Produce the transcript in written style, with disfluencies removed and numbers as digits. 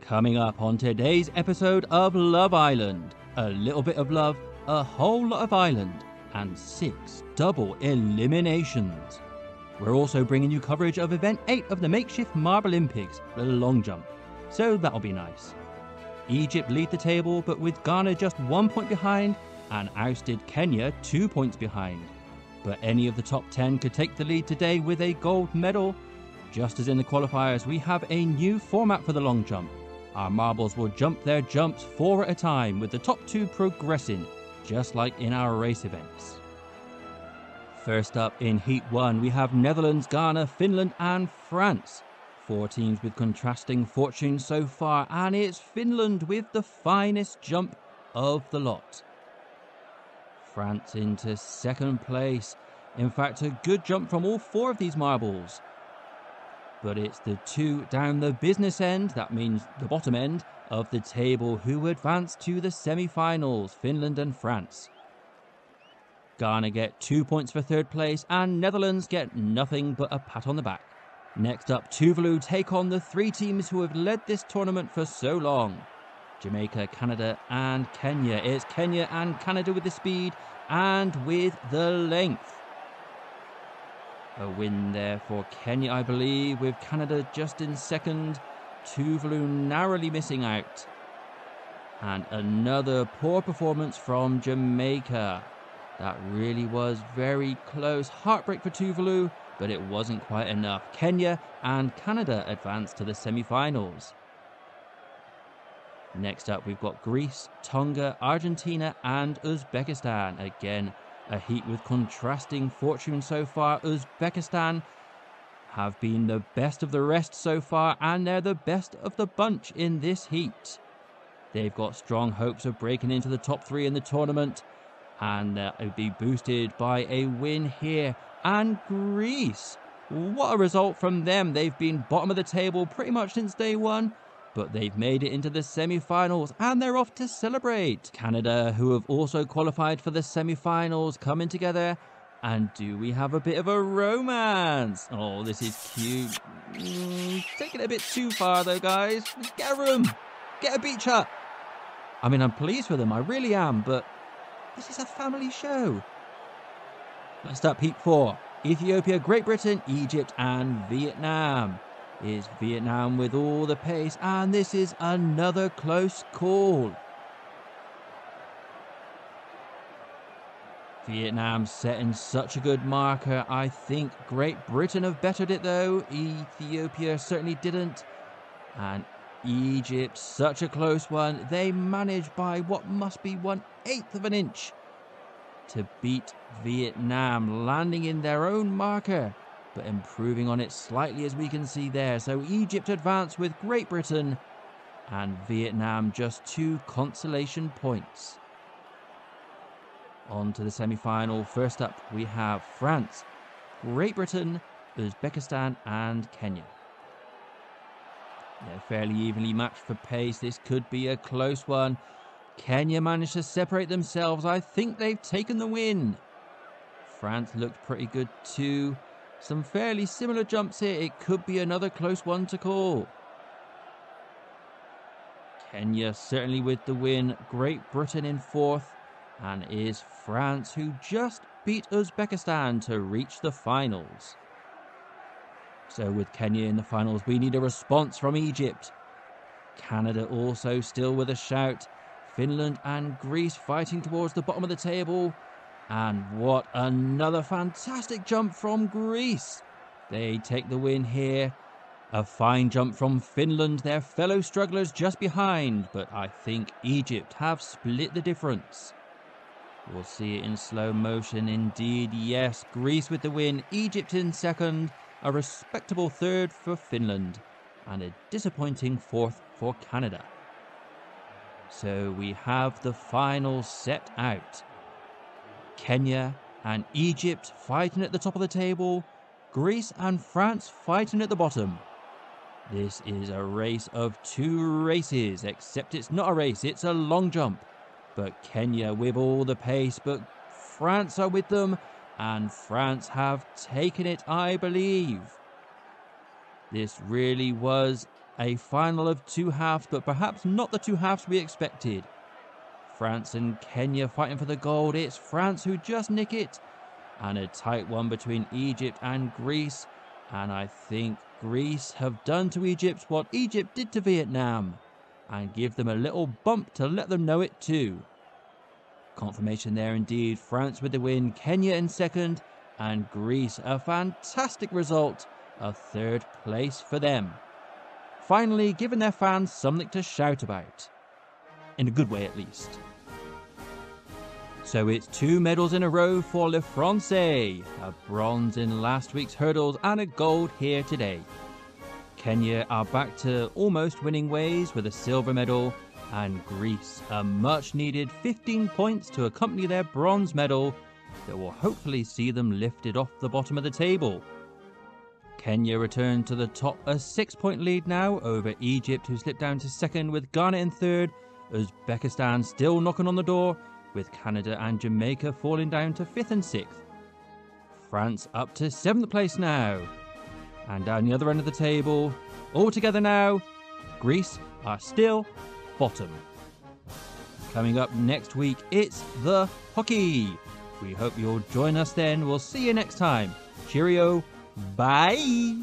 Coming up on today's episode of Love Island, a little bit of love, a whole lot of island, and 6 double eliminations. We're also bringing you coverage of Event 8 of the Makeshift Marble Olympics, the long jump, so that'll be nice. Egypt lead the table, but with Ghana just 1 point behind, and ousted Kenya 2 points behind. But any of the top 10 could take the lead today with a gold medal. Just as in the qualifiers, we have a new format for the long jump. Our marbles will jump their jumps 4 at a time, with the top 2 progressing, just like in our race events. First up in Heat 1, we have Netherlands, Ghana, Finland and France. 4 teams with contrasting fortunes so far, and it's Finland with the finest jump of the lot. France into second place. In fact, a good jump from all 4 of these marbles. But it's the 2 down the business end, that means the bottom end, of the table who advance to the semi-finals, Finland and France. Ghana get 2 points for 3rd place, and Netherlands get nothing but a pat on the back. Next up, Tuvalu take on the 3 teams who have led this tournament for so long. Jamaica, Canada and Kenya. It's Kenya and Canada with the speed and with the length. A win there for Kenya, I believe, with Canada just in second. Tuvalu narrowly missing out. And another poor performance from Jamaica. That really was very close. Heartbreak for Tuvalu, but it wasn't quite enough. Kenya and Canada advance to the semi-finals. Next up, we've got Greece, Tonga, Argentina and Uzbekistan. Again, a heat with contrasting fortune so far. Uzbekistan have been the best of the rest so far, and they're the best of the bunch in this heat. They've got strong hopes of breaking into the top 3 in the tournament, and they'll be boosted by a win here. And Greece, what a result from them. They've been bottom of the table pretty much since day 1. But they've made it into the semi-finals and they're off to celebrate. Canada, who have also qualified for the semi-finals, coming together. And do we have a bit of a romance? Oh, this is cute. Taking it a bit too far though, guys. Get a room. Get a beach hut. I mean, I'm pleased for them. I really am. But this is a family show. Next up, Heat 4. Ethiopia, Great Britain, Egypt and Vietnam. Is Vietnam with all the pace, and this is another close call. Vietnam setting such a good marker. I think Great Britain have bettered it though. Ethiopia certainly didn't. And Egypt, such a close one. They managed by what must be 1/8 of an inch to beat Vietnam, landing in their own marker, but improving on it slightly as we can see there. So Egypt advanced with Great Britain and Vietnam just 2 consolation points. On to the semi-final. First up we have France, Great Britain, Uzbekistan and Kenya. They're fairly evenly matched for pace. This could be a close one. Kenya managed to separate themselves. I think they've taken the win. France looked pretty good too. Some fairly similar jumps here. It could be another close one to call. Kenya certainly with the win. Great Britain in 4th. And it is France who just beat Uzbekistan to reach the finals. So with Kenya in the finals, we need a response from Egypt. Canada also still with a shout. Finland and Greece fighting towards the bottom of the table. And what another fantastic jump from Greece. They take the win here. A fine jump from Finland, their fellow strugglers just behind. But I think Egypt have split the difference. We'll see it in slow motion indeed. Yes, Greece with the win. Egypt in second. A respectable 3rd for Finland. And a disappointing 4th for Canada. So we have the final set out. Kenya and Egypt fighting at the top of the table. Greece and France fighting at the bottom. This is a race of 2 races, except it's not a race, it's a long jump. But Kenya with all the pace, but France are with them, and France have taken it, I believe. This really was A final of two halves, but perhaps not the two halves we expected. France and Kenya fighting for the gold. It's France who just nick it. And a tight one between Egypt and Greece. And I think Greece have done to Egypt what Egypt did to Vietnam. And give them a little bump to let them know it too. Confirmation there indeed. France with the win, Kenya in second, and Greece a fantastic result. A third place for them. Finally giving their fans something to shout about. In a good way at least. So it's 2 medals in a row for Le Francais, a bronze in last week's hurdles and a gold here today. Kenya are back to almost winning ways with a silver medal, and Greece a much needed 15 points to accompany their bronze medal that will hopefully see them lifted off the bottom of the table. Kenya returned to the top, a 6-point lead now over Egypt, who slipped down to second, with Ghana in third, Uzbekistan still knocking on the door, with Canada and Jamaica falling down to 5th and 6th. France up to 7th place now. And down the other end of the table, all together now, Greece are still bottom. Coming up next week, it's the hockey. We hope you'll join us then. We'll see you next time. Cheerio. Bye.